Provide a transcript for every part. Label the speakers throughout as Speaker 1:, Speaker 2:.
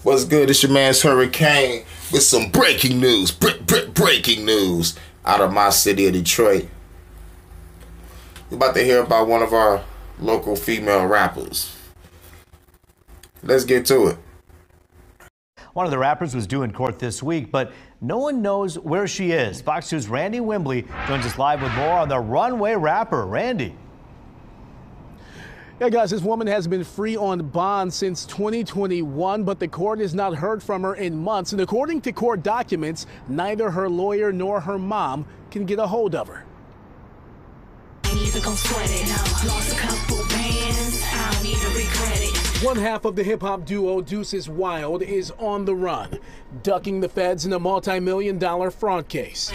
Speaker 1: What's good? It's your man's Hurricane with some breaking news. Breaking news out of my city of Detroit. We're about to hear about one of our local female rappers. Let's get to it.
Speaker 2: One of the rappers was due in court this week, but no one knows where she is. Fox 2's Randy Wimbley joins us live with more on the runaway rapper. Randy.
Speaker 3: Yeah, guys, this woman has been free on bond since 2021, but the court has not heard from her in months. And according to court documents, neither her lawyer nor her mom can get a hold of her. One half of the hip-hop duo Deuces Wild is on the run, ducking the feds in a multi-million-dollar fraud case.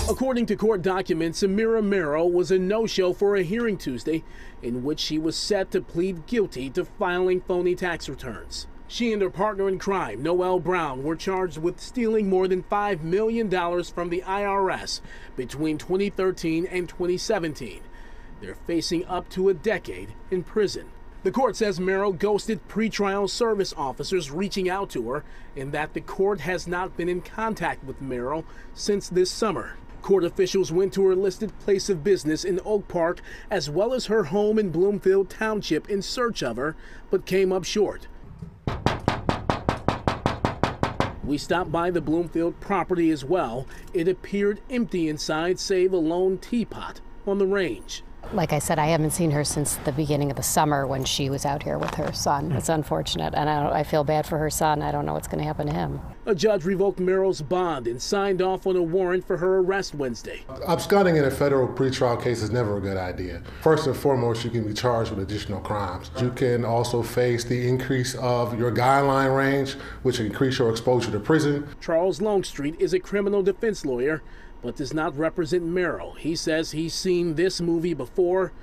Speaker 3: According to court documents, Amira Merrill was a no-show for a hearing Tuesday in which she was set to plead guilty to filing phony tax returns. She and her partner in crime, Noel Brown, were charged with stealing more than $5 million from the IRS between 2013 and 2017. They're facing up to a decade in prison. The court says Merrill ghosted pretrial service officers reaching out to her and that the court has not been in contact with Merrill since this summer. Court officials went to her listed place of business in Oak Park as well as her home in Bloomfield Township in search of her, but came up short. We stopped by the Bloomfield property as well. It appeared empty inside, save a lone teapot on the range.
Speaker 4: Like I said, I haven't seen her since the beginning of the summer when she was out here with her son. It's unfortunate, and I feel bad for her son. I don't know what's going to happen to him.
Speaker 3: A judge revoked Merrill's bond and signed off on a warrant for her arrest Wednesday.
Speaker 5: Absconding in a federal pretrial case is never a good idea. First and foremost, you can be charged with additional crimes. You can also face the increase of your guideline range, which will increase your exposure to prison.
Speaker 3: Charles Longstreet is a criminal defense lawyer, but does not represent Merrill. He says he's seen this movie before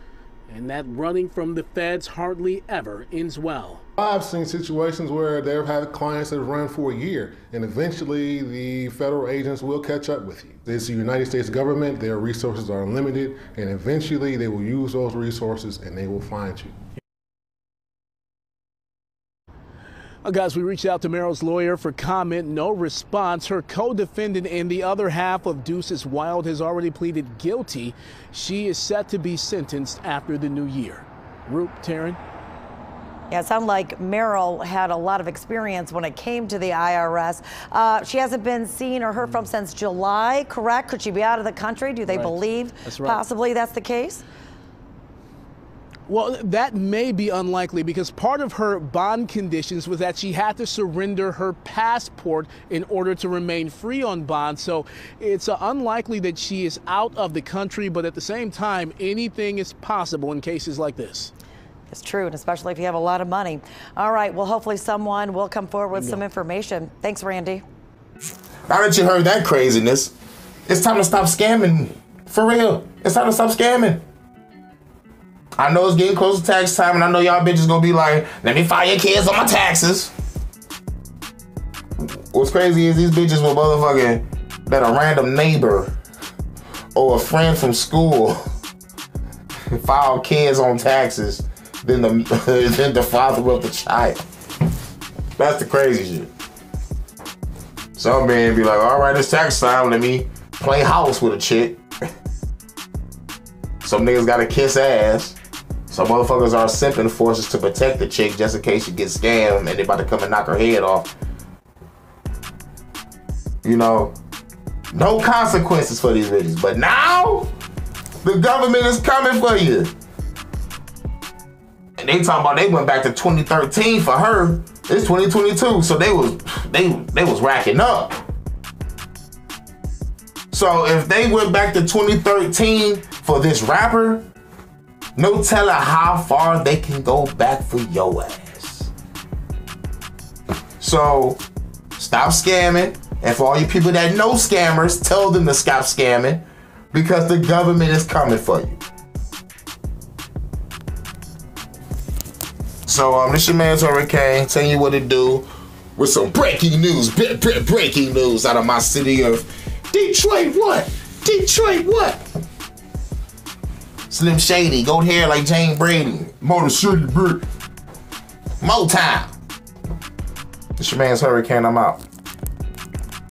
Speaker 3: and that running from the feds hardly ever ends well.
Speaker 5: I've seen situations where they've had clients that have run for a year, and eventually the federal agents will catch up with you. It's the United States government, their resources are limited, and eventually they will use those resources and they will find you.
Speaker 3: Guys, we reached out to Merrill's lawyer for comment. No response. Her co-defendant and the other half of Deuces Wild has already pleaded guilty. She is set to be sentenced after the new year. Roop, Taryn?
Speaker 6: Yeah, it sounds like Merrill had a lot of experience when it came to the IRS. She hasn't been seen or heard from since July, correct? Could she be out of the country? Do they believe possibly that's the case?
Speaker 3: Well, that may be unlikely because part of her bond conditions was that she had to surrender her passport in order to remain free on bond. So it's unlikely that she is out of the country, but at the same time, anything is possible in cases like this.
Speaker 6: It's true, and especially if you have a lot of money. All right, well, hopefully someone will come forward with some information. Thanks, Randy.
Speaker 1: Now that you heard that craziness, it's time to stop scamming. For real, it's time to stop scamming. I know it's getting close to tax time, and I know y'all bitches gonna be like, let me file your kids on my taxes. What's crazy is these bitches will motherfucking let a random neighbor or a friend from school file kids on taxes than the father of the child. That's the crazy shit. Some men be like, all right, it's tax time, let me play house with a chick. Some niggas gotta kiss ass. Some motherfuckers are simping forces to protect the chick just in case she gets scammed and they about to come and knock her head off. You know, no consequences for these bitches. But now, the government is coming for you. And they talking about they went back to 2013 for her. It's 2022, so they was racking up. So if they went back to 2013 for this rapper, no telling how far they can go back for your ass. So stop scamming. And for all you people that know scammers, tell them to stop scamming because the government is coming for you. So this your man's Hurricane telling you what to do with some breaking news. Breaking news out of my city of Detroit. What? Detroit what? Slim Shady, gold hair like Jane Brady. Motor City, bitch. More time. It's your man's Hurricane. I'm out.